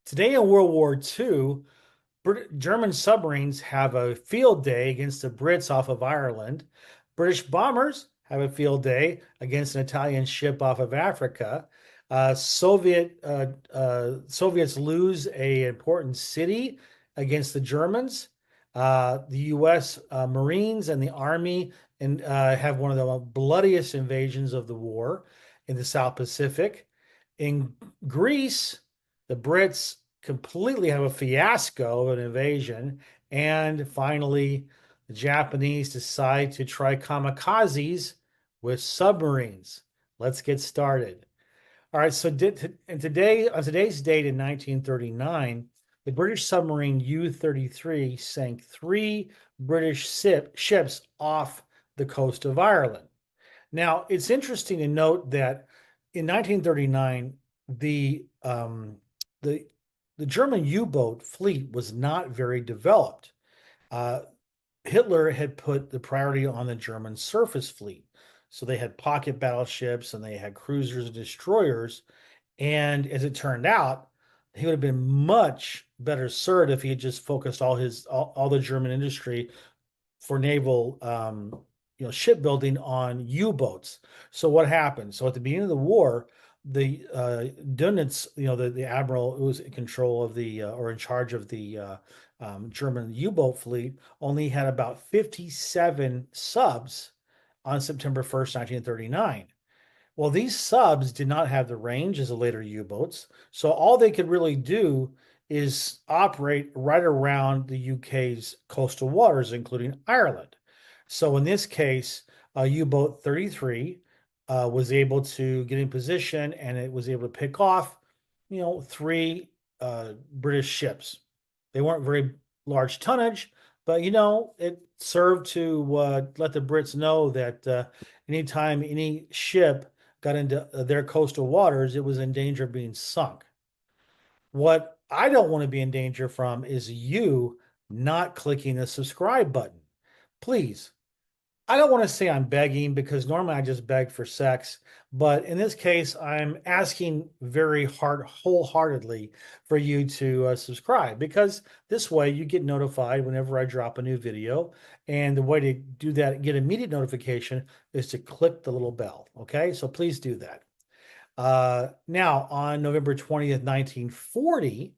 Today in World War II, German submarines have a field day against the Brits off of Ireland. British bombers have a field day against an Italian ship off of Africa. Soviets lose a important city against the Germans. The U.S. Marines and the Army have one of the bloodiest invasions of the war in the South Pacific. In Greece, the Brits completely have a fiasco of an invasion. And finally, the Japanese decide to try kamikazes with submarines. Let's get started. All right, so on today's date in 1939, the British submarine U-33 sank three British ships off the coast of Ireland. Now, it's interesting to note that in 1939, the um, the the German U-boat fleet was not very developed. Uh, Hitler had put the priority on the German surface fleet. So they had pocket battleships and they had cruisers and destroyers. And as it turned out, he would have been much better served if he had just focused all the German industry for naval shipbuilding on U-boats. So what happened? So at the beginning of the war, the Dönitz, the admiral who was in control of the or in charge of the German U-boat fleet, only had about 57 subs on September 1st, 1939. Well, these subs did not have the range as the later U-boats, so all they could really do is operate right around the UK's coastal waters, including Ireland. So in this case, U-boat 33 was able to get in position and it was able to pick off, three British ships. They weren't very large tonnage, but it served to let the Brits know that anytime any ship got into their coastal waters, it was in danger of being sunk. What I don't want to be in danger from is you not clicking the subscribe button. Please, I don't want to say I'm begging because normally I just beg for sex, but in this case, I'm asking very wholeheartedly for you to subscribe because this way you get notified whenever I drop a new video. And the way to do that, get immediate notification, is to click the little bell. Okay, so please do that. Now, on November 20th, 1940,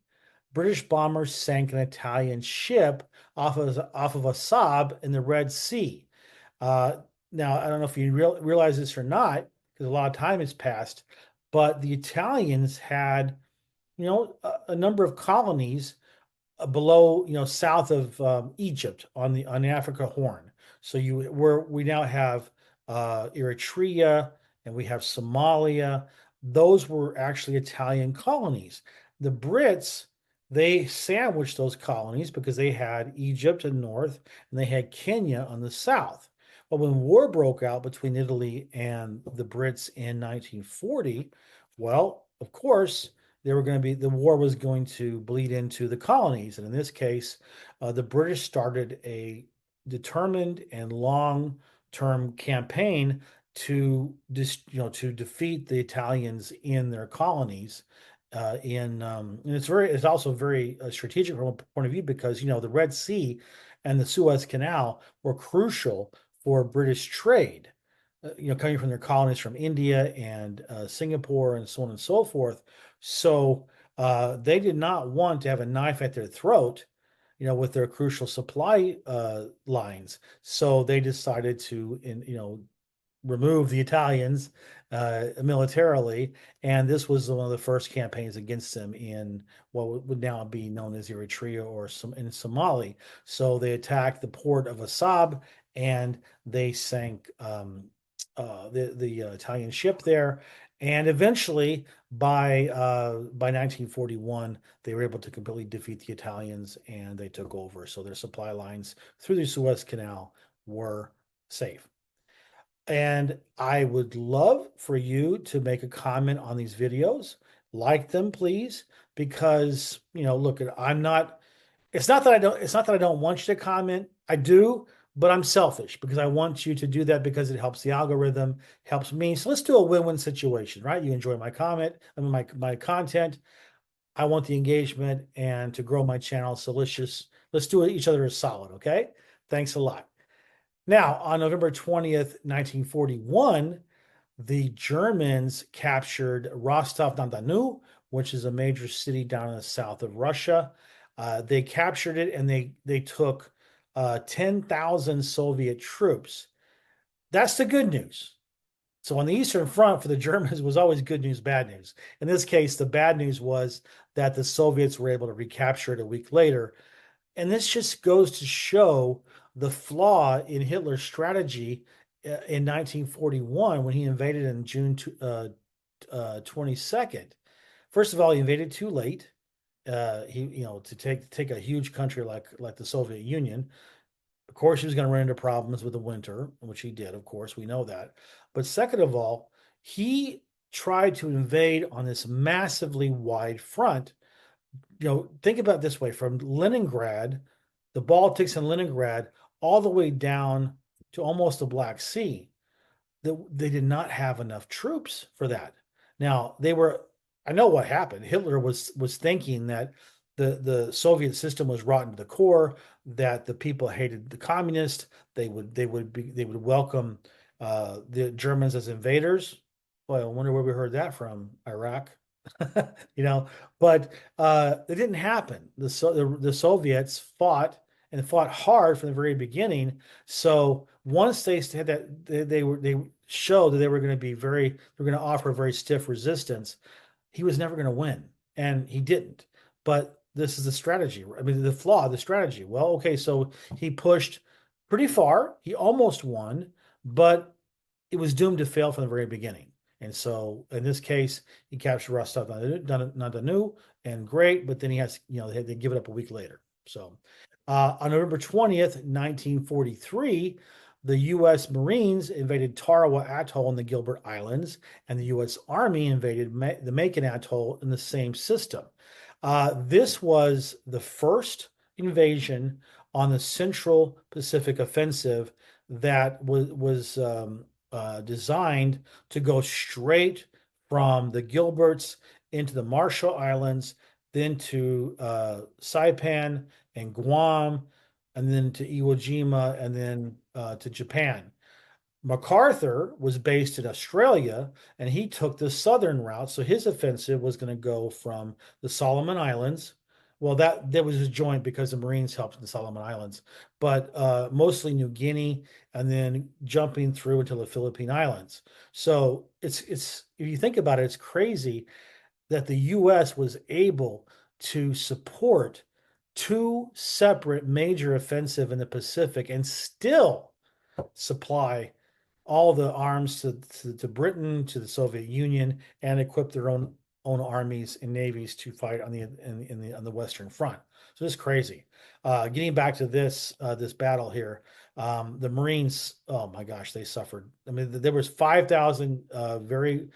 British bombers sank an Italian ship off of a Saab in the Red Sea. Now, I don't know if you realize this or not, because a lot of time has passed, but the Italians had, a number of colonies below, south of Egypt on the Africa Horn. So we now have Eritrea and we have Somalia. Those were actually Italian colonies. The Brits, they sandwiched those colonies because they had Egypt in the north and they had Kenya on the south. But when war broke out between Italy and the Brits in 1940, well, of course, the war was going to bleed into the colonies. And in this case, the British started a determined and long-term campaign to defeat the Italians in their colonies. And it's also very strategic from a point of view because the Red Sea and the Suez Canal were crucial for British trade, coming from their colonies from India and Singapore and so on and so forth. So they did not want to have a knife at their throat, with their crucial supply lines. So they decided to, remove the Italians militarily, and this was one of the first campaigns against them in what would now be known as Eritrea or in Somali. So they attacked the port of Assab and they sank the Italian ship there. And eventually, by 1941, they were able to completely defeat the Italians and they took over. So their supply lines through the Suez Canal were safe. And I would love for you to make a comment on these videos, like them, please, because look, I'm not. It's not that I don't want you to comment. I do, but I'm selfish because I want you to do that because it helps the algorithm, helps me. So let's do a win-win situation, right? You enjoy my comment, I mean my content. I want the engagement and to grow my channel. So let's do each other a solid, okay? Thanks a lot. Now, on November 20th, 1941, the Germans captured Rostov-on-Don, which is a major city down in the south of Russia. They captured it and they took 10,000 Soviet troops. That's the good news. So on the Eastern Front for the Germans was always good news, bad news. In this case, the bad news was that the Soviets were able to recapture it a week later. And this just goes to show the flaw in Hitler's strategy in 1941 when he invaded in June 22nd. First of all, he invaded too late. To take a huge country like the Soviet Union. Of course, he was going to run into problems with the winter, which he did, of course, we know that. But second of all, he tried to invade on this massively wide front. Think about it this way, from Leningrad, the Baltics and Leningrad, all the way down to almost the Black Sea. They did not have enough troops for that. Now, I know what happened. Hitler was thinking that the Soviet system was rotten to the core, that the people hated the communists. They would welcome the Germans as invaders. Boy, I wonder where we heard that from. Iraq. But it didn't happen. The Soviets fought and fought hard from the very beginning. So once they had that, they showed that they were going to offer very stiff resistance. He was never going to win, and he didn't. But this is the strategy. I mean, the flaw, the strategy. Well, okay, so he pushed pretty far. He almost won, but it was doomed to fail from the very beginning. And so in this case, he captured Rostov-on-Don, and great, but then they give it up a week later. So on November 20th, 1943, the U.S. Marines invaded Tarawa Atoll in the Gilbert Islands, and the U.S. Army invaded the Macon Atoll in the same system. This was the first invasion on the Central Pacific Offensive that was designed to go straight from the Gilberts into the Marshall Islands, then to Saipan and Guam, and then to Iwo Jima, and then to Japan. MacArthur was based in Australia, and he took the southern route. So his offensive was going to go from the Solomon Islands. Well, that was his joint because the Marines helped in the Solomon Islands, but mostly New Guinea, and then jumping through into the Philippine Islands. So it's if you think about it, it's crazy that the U.S. was able to support two separate major offensive in the Pacific and still supply all the arms to Britain, to the Soviet Union, and equip their own armies and navies to fight on the Western Front. So it's crazy. Getting back to this battle here, the Marines, oh my gosh, they suffered. I mean, there was 5,000 very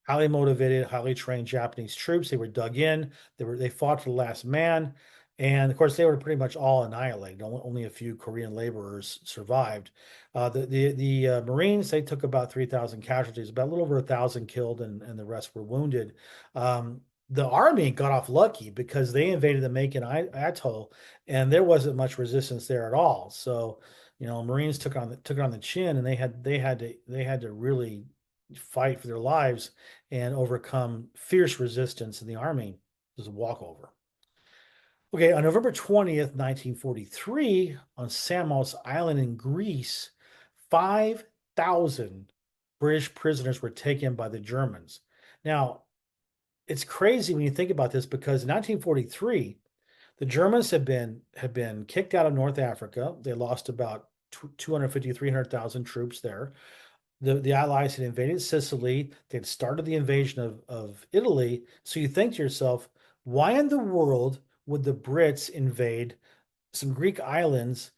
highly motivated, highly trained Japanese troops. They were dug in. They fought to the last man. And of course, they were pretty much all annihilated. Only a few Korean laborers survived. The Marines, they took about 3,000 casualties, about a little over 1,000 killed, and the rest were wounded. The Army got off lucky because they invaded the Macon Atoll, and there wasn't much resistance there at all. So, Marines took it on the chin, and they had to really fight for their lives and overcome fierce resistance in the Army. It was a walkover. Okay, on November 20th, 1943, on Samos Island in Greece, 5,000 British prisoners were taken by the Germans. Now, it's crazy when you think about this because in 1943, the Germans had been kicked out of North Africa. They lost about 250, 300,000 troops there. The Allies had invaded Sicily. They had started the invasion of Italy. So you think to yourself, why in the world would the Brits invade some Greek islands,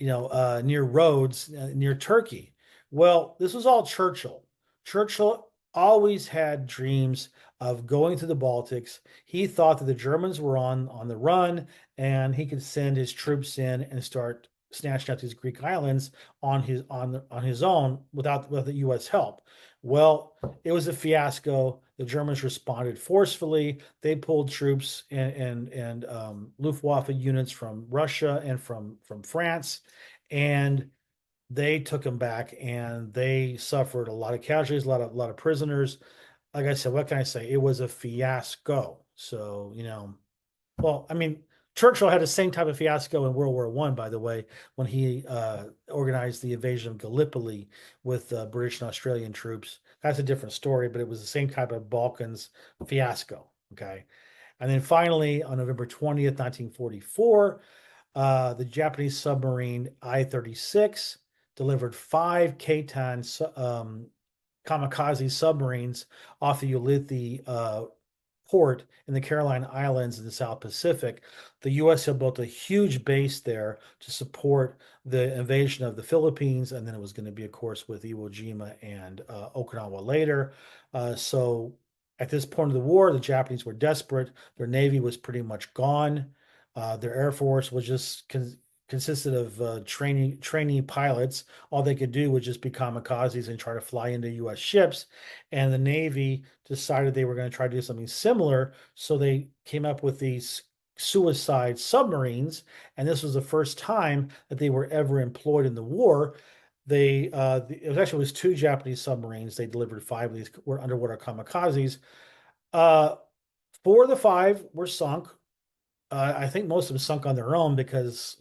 near Rhodes, near Turkey? Well, this was all Churchill. Churchill always had dreams of going to the Baltics. He thought that the Germans were on the run, and he could send his troops in and start snatching out these Greek islands on his own without the U.S. help. Well, it was a fiasco. The Germans responded forcefully. They pulled troops and Luftwaffe units from Russia and from France, and they took them back, and they suffered a lot of casualties, a lot of prisoners. Like I said, what can I say? It was a fiasco. So, well, I mean, Churchill had the same type of fiasco in World War One, by the way, when he organized the invasion of Gallipoli with British and Australian troops. That's a different story, but it was the same type of Balkans fiasco. Okay. And then finally, on November 20th, 1944, the Japanese submarine I-36 delivered 5 K-10 kamikaze submarines off the Ulithi port in the Caroline Islands in the South Pacific. The U.S. had built a huge base there to support the invasion of the Philippines, and then it was going to be, of course, with Iwo Jima and Okinawa later. So at this point of the war, the Japanese were desperate. Their navy was pretty much gone. Their air force was just consisted of trainee pilots. All they could do was just be kamikazes and try to fly into U.S. ships. And the Navy decided they were going to try to do something similar. So they came up with these suicide submarines. And this was the first time that they were ever employed in the war. It was 2 Japanese submarines. They delivered 5 of these were underwater kamikazes. 4 of the 5 were sunk. I think most of them sunk on their own because,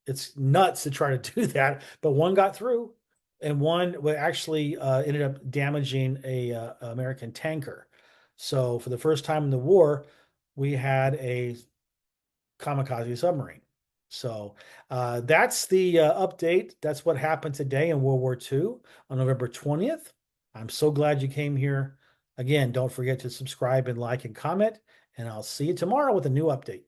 it's nuts to try to do that. But one got through, and one actually ended up damaging a American tanker. So for the first time in the war, we had a kamikaze submarine. So that's the update. That's what happened today in World War II on November 20th. I'm so glad you came here. Again, don't forget to subscribe and like and comment, and I'll see you tomorrow with a new update.